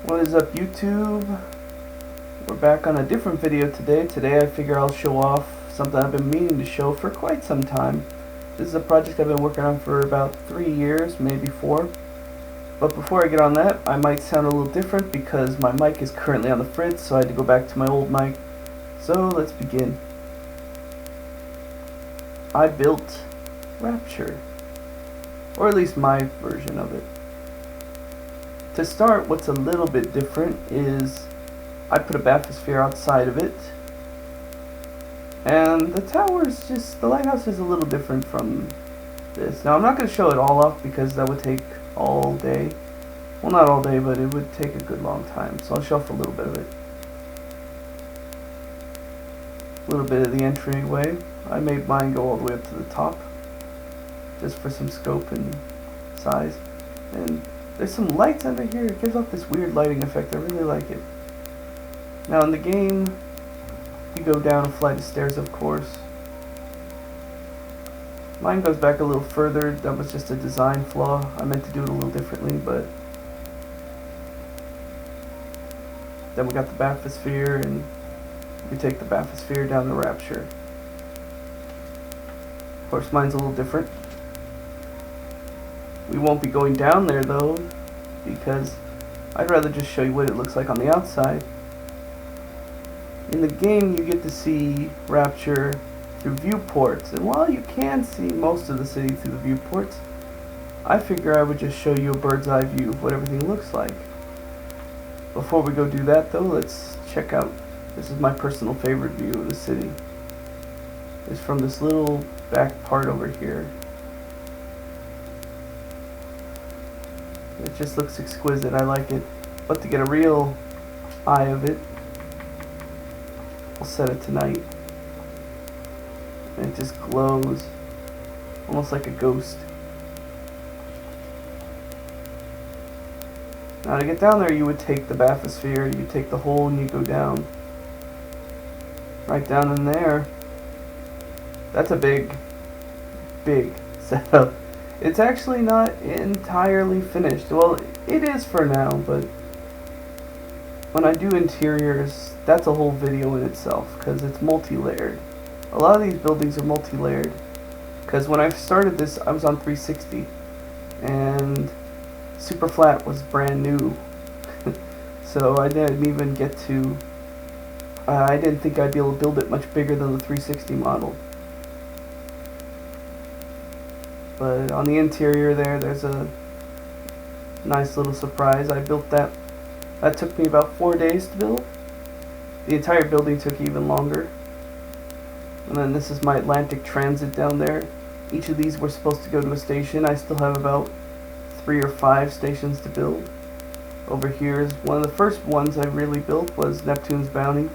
What is up, YouTube? We're back on a different video today. Today I figure I'll show off something I've been meaning to show for quite some time. This is a project I've been working on for about 3 years, maybe 4. But before I get on that, I might sound a little different because my mic is currently on the fritz, so I had to go back to my old mic. So let's begin. I built Rapture, or at least my version of it. To start, what's a little bit different is I put a bathysphere outside of it, and the tower is just, the lighthouse is a little different from this. Now I'm not going to show it all off because that would take all day. Well, not all day, but it would take a good long time, so I'll show off a little bit of it. A little bit of the entryway. I made mine go all the way up to the top, just for some scope and size. And there's some lights under here. It gives off this weird lighting effect. I really like it. Now in the game, you go down a flight of stairs, of course. Mine goes back a little further. That was just a design flaw. I meant to do it a little differently, but then we got the bathysphere, and we take the bathysphere down to Rapture. Of course, mine's a little different. We won't be going down there though, because I'd rather just show you what it looks like on the outside. In the game, you get to see Rapture through viewports, and while you can see most of the city through the viewports, I figure I would just show you a bird's eye view of what everything looks like. Before we go do that though, let's check out, this is my personal favorite view of the city. It's from this little back part over here. It just looks exquisite, I like it. But to get a real eye of it, I'll set it to night. And it just glows, almost like a ghost. Now to get down there, you would take the bathysphere, you take the hole and you go down. Right down in there. That's a big setup. It's actually not entirely finished. Well, it is for now, but when I do interiors, that's a whole video in itself, because it's multi-layered. A lot of these buildings are multi-layered, because when I started this, I was on 360, and Super Flat was brand new, so I didn't even get to, I didn't think I'd be able to build it much bigger than the 360 model. But on the interior there's a nice little surprise. I built that. That took me about 4 days to build. The entire building took even longer. And then this is my Atlantic Transit down there. Each of these were supposed to go to a station. I still have about 3 or 5 stations to build. Over here is one of the first ones I really built was Neptune's Bounty.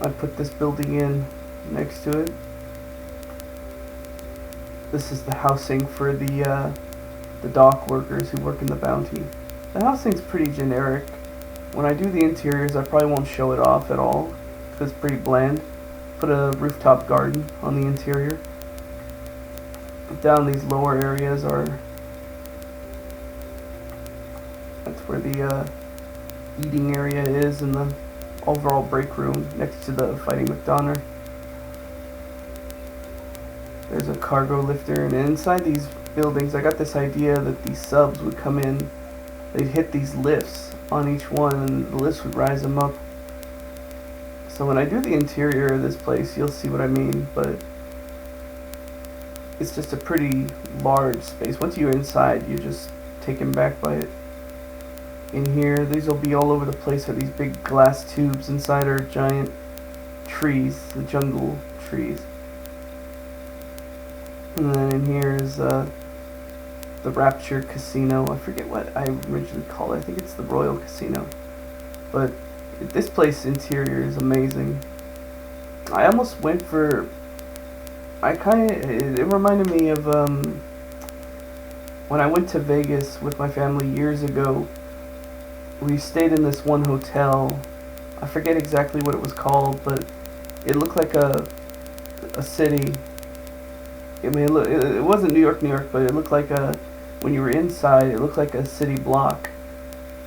I put this building in next to it. This is the housing for the dock workers who work in the Bounty. The housing's pretty generic. When I do the interiors, I probably won't show it off at all, because it's pretty bland. Put a rooftop garden on the interior. Down these lower areas are, that's where the eating area is, and the overall break room next to the Fighting McDonough. There's a cargo lifter, and inside these buildings I got this idea that these subs would come in, they'd hit these lifts on each one and the lifts would rise them up. So when I do the interior of this place, you'll see what I mean, but it's just a pretty large space. Once you're inside, you're just taken back by it. In here, these will be all over the place, are these big glass tubes. Inside are giant trees, the jungle trees. And then in here is the Rapture Casino. I forget what I originally called it. I think it's the Royal Casino. But this place interior is amazing. I almost went for, it reminded me of when I went to Vegas with my family years ago. We stayed in this one hotel. I forget exactly what it was called, but it looked like a city. I mean, it wasn't New York, but it looked like when you were inside, it looked like a city block.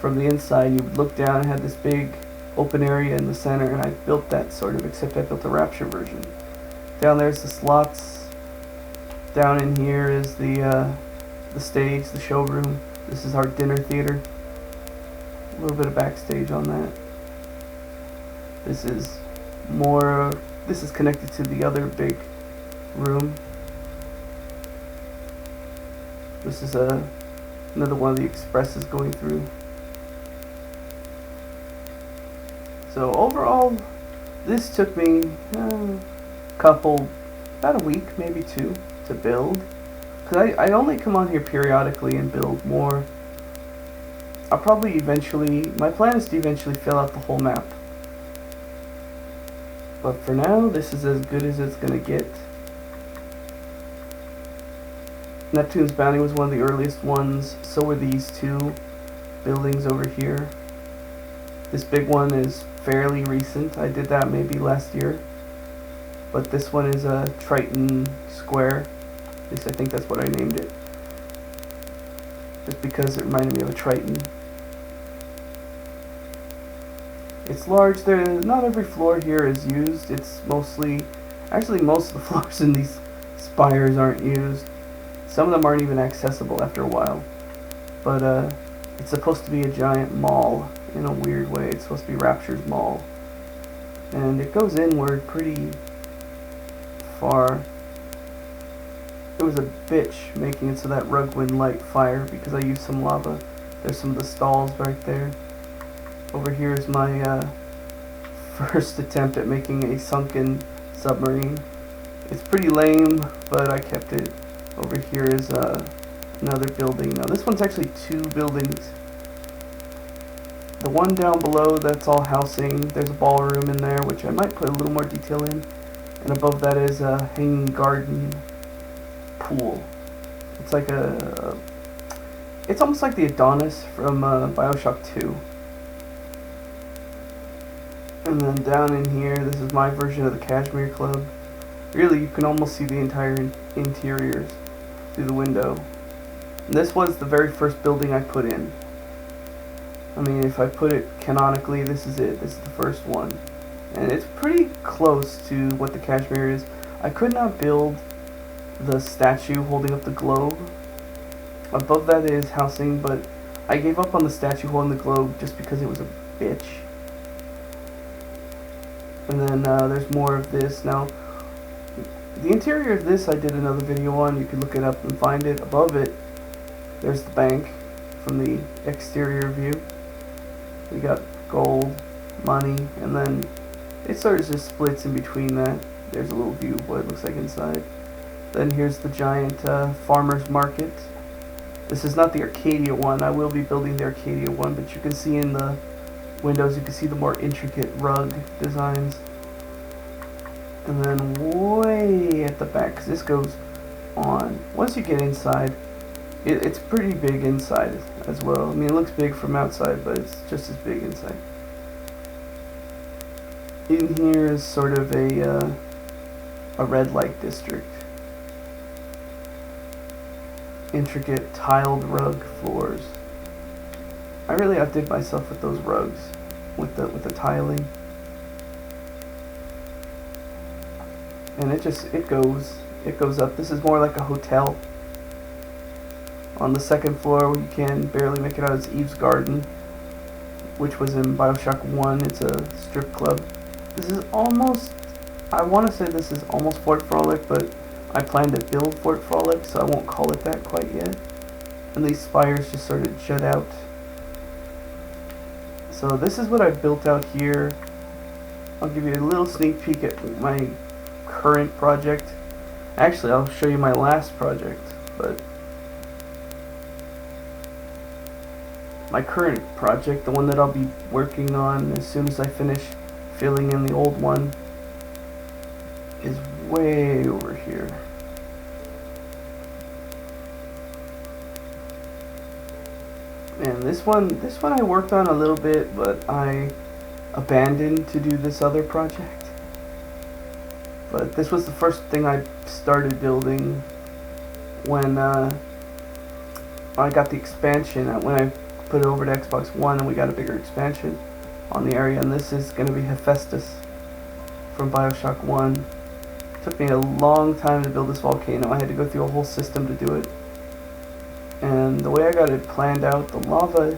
from the inside. You would look down and had this big open area in the center, and I built that sort of, except I built the Rapture version. Down there's the slots. Down in here is the stage, the showroom. This is our dinner theater. A little bit of backstage on that. This is more. This is connected to the other big room. This is another one of the expresses going through. So overall, this took me about a week, maybe two, to build. Because I only come on here periodically and build more. I'll probably eventually, my plan is to eventually fill out the whole map. But for now, this is as good as it's going to get. Neptune's Bounty was one of the earliest ones. So were these two buildings over here. This big one is fairly recent. I did that maybe last year. But this one is a Triton Square. At least I think that's what I named it. Just because it reminded me of a Triton. It's large. Not every floor here is used. It's mostly, actually most of the floors in these spires aren't used. Some of them aren't even accessible after a while. But it's supposed to be a giant mall in a weird way. It's supposed to be Rapture's mall. And it goes inward pretty far. It was a bitch making it so that rug wouldn't light fire because I used some lava. There's some of the stalls right there. Over here is my first attempt at making a sunken submarine. It's pretty lame, but I kept it. Over here is another building. Now this one's actually two buildings. The one down below, that's all housing. There's a ballroom in there, which I might put a little more detail in. And above that is a hanging garden pool. It's like it's almost like the Adonis from Bioshock 2. And then down in here, this is my version of the Cashmere Club. Really, you can almost see the entire interiors through the window. And this was the very first building I put in. I mean, if I put it canonically, this is it. This is the first one. And it's pretty close to what the Cashmere is. I could not build the statue holding up the globe. Above that is housing, but I gave up on the statue holding the globe just because it was a bitch. And then there's more of this. Now, the interior of this I did another video on. You can look it up and find it. Above it, there's the bank from the exterior view. We got gold, money, and then it sort of just splits in between that. There's a little view of what it looks like inside. Then here's the giant farmer's market. This is not the Arcadia one. I will be building the Arcadia one, but you can see in the windows, you can see the more intricate rug designs. And then way at the back, because this goes on. Once you get inside, it's pretty big inside as well. I mean, it looks big from outside, but it's just as big inside. In here is sort of a red light district. Intricate tiled rug floors. I really outdid myself with those rugs, with the tiling. And it goes up. This is more like a hotel. On the second floor, you can barely make it out as Eve's Garden, which was in Bioshock 1. It's a strip club. This is almost, I want to say this is almost Fort Frolic, but I plan to build Fort Frolic, so I won't call it that quite yet. And these spires just sort of jut out. So this is what I built out here. I'll give you a little sneak peek at my current project. Actually, I'll show you my last project, but my current project, the one that I'll be working on as soon as I finish filling in the old one, is way over here. And this one I worked on a little bit, but I abandoned to do this other project. But this was the first thing I started building when I got the expansion. When I put it over to Xbox One, and we got a bigger expansion on the area. And this is going to be Hephaestus from Bioshock 1. It took me a long time to build this volcano. I had to go through a whole system to do it. And the way I got it planned out, the lava,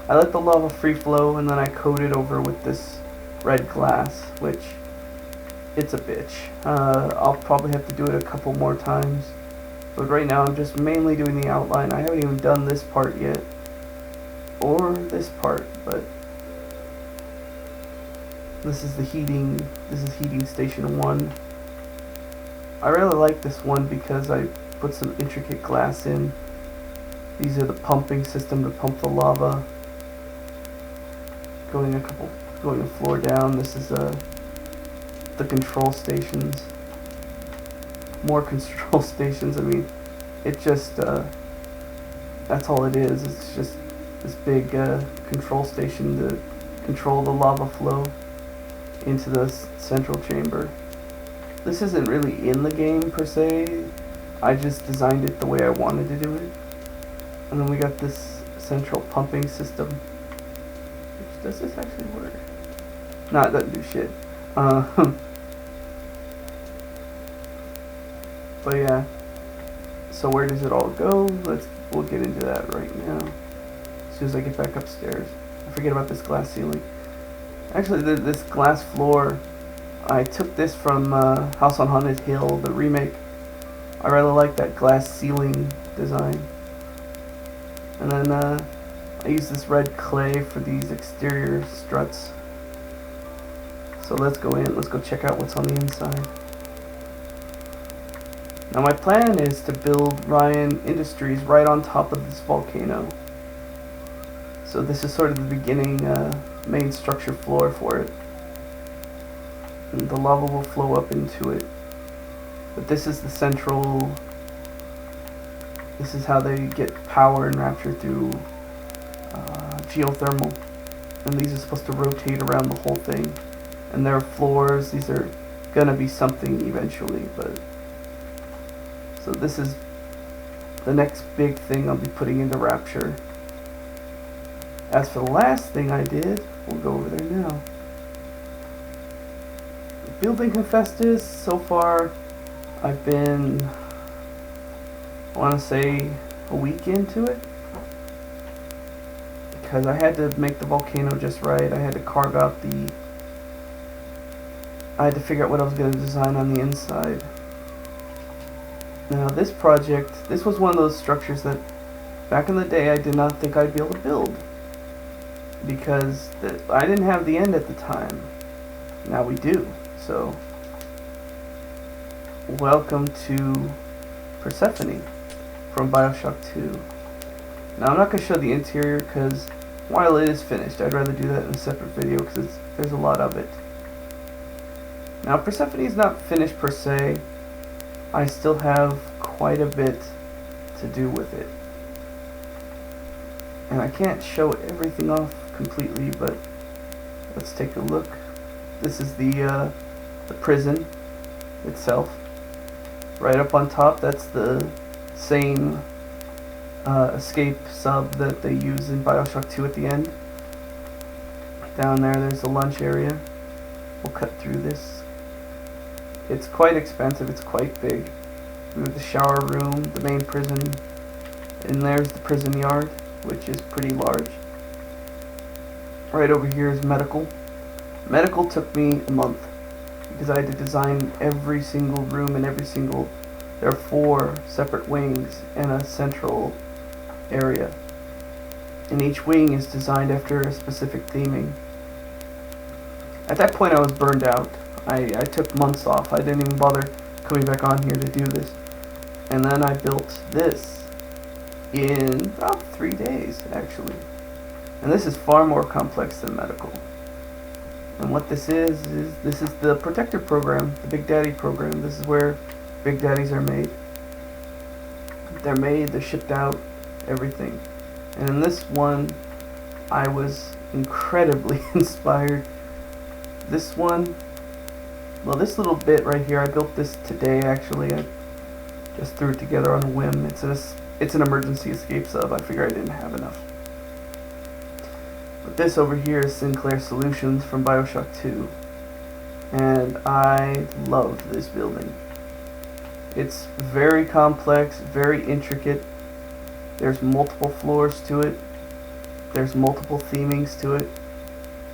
I let the lava free flow, and then I coat it over with this red glass, which, it's a bitch. I'll probably have to do it a couple more times. But right now I'm just mainly doing the outline. I haven't even done this part yet. Or this part, but this is heating station 1. I really like this one because I put some intricate glass in. These are the pumping system to pump the lava. Going a floor down. This is the control stations. More control stations. I mean, it just that's all it is. It's just this big control station to control the lava flow into the central chamber. This isn't really in the game per se. I just designed it the way I wanted to do it. And then we got this central pumping system. Which, does this actually work? No, it doesn't do shit. But yeah. So where does it all go? We'll get into that right now. As soon as I get back upstairs. I forget about this glass ceiling. Actually, this glass floor, I took this from House on Haunted Hill, the remake. I really like that glass ceiling design. And then I use this red clay for these exterior struts. So let's go in, let's go check out what's on the inside. Now my plan is to build Ryan Industries right on top of this volcano. So this is sort of the beginning main structure floor for it. And the lava will flow up into it. But this is the central... This is how they get power in Rapture, through geothermal. And these are supposed to rotate around the whole thing. And there are floors. These are gonna be something eventually, but... So this is the next big thing I'll be putting into Rapture. As for the last thing I did, we'll go over there now. Building Hephaestus, so far I've been, I want to say, a week into it. Because I had to make the volcano just right. I had to carve out I had to figure out what I was going to design on the inside. Now this project, this was one of those structures that back in the day I did not think I'd be able to build. Because I didn't have the end at the time. Now we do. So, welcome to Persephone from Bioshock 2. Now I'm not going to show the interior because while it is finished, I'd rather do that in a separate video because there's a lot of it. Now Persephone is not finished per se. I still have quite a bit to do with it. And I can't show everything off completely, but let's take a look. This is the prison itself. Right up on top, that's the same escape sub that they use in Bioshock 2 at the end. Down there's the lunch area. We'll cut through this. It's quite expensive, it's quite big. We have the shower room, the main prison, and there's the prison yard, which is pretty large. Right over here is medical. Medical took me a month because I had to design every single room and there are 4 separate wings and a central area. And each wing is designed after a specific theming. At that point I was burned out. I took months off. I didn't even bother coming back on here to do this. And then I built this in about 3 days actually. And this is far more complex than medical. And what this is this is the protector program, the Big Daddy program. This is where Big Daddies are made. They're made, they're shipped out, everything. And in this one, I was incredibly inspired. This one, well, this little bit right here, I built this today actually. I just threw it together on a whim. It's an emergency escape sub. I figured I didn't have enough But this over here is Sinclair Solutions from BioShock 2. And I love this building. It's very complex, very intricate. There's multiple floors to it. There's multiple themings to it.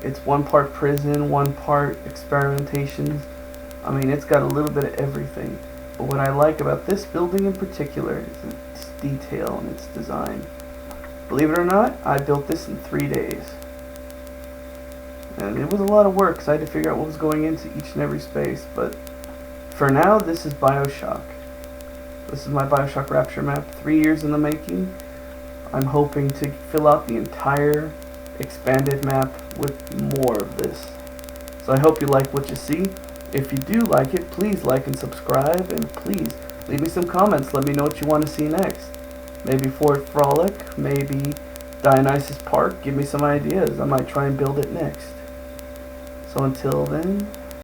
It's one part prison, one part experimentations. I mean, it's got a little bit of everything. But what I like about this building in particular is its detail and its design. Believe it or not, I built this in 3 days. And it was a lot of work, so I had to figure out what was going into each and every space. But for now, this is BioShock. This is my BioShock Rapture map, 3 years in the making. I'm hoping to fill out the entire expanded map with more of this. So I hope you like what you see. If you do like it, please like and subscribe, and please leave me some comments. Let me know what you want to see next. Maybe Fort Frolic, maybe Dionysus Park. Give me some ideas. I might try and build it next. So until then,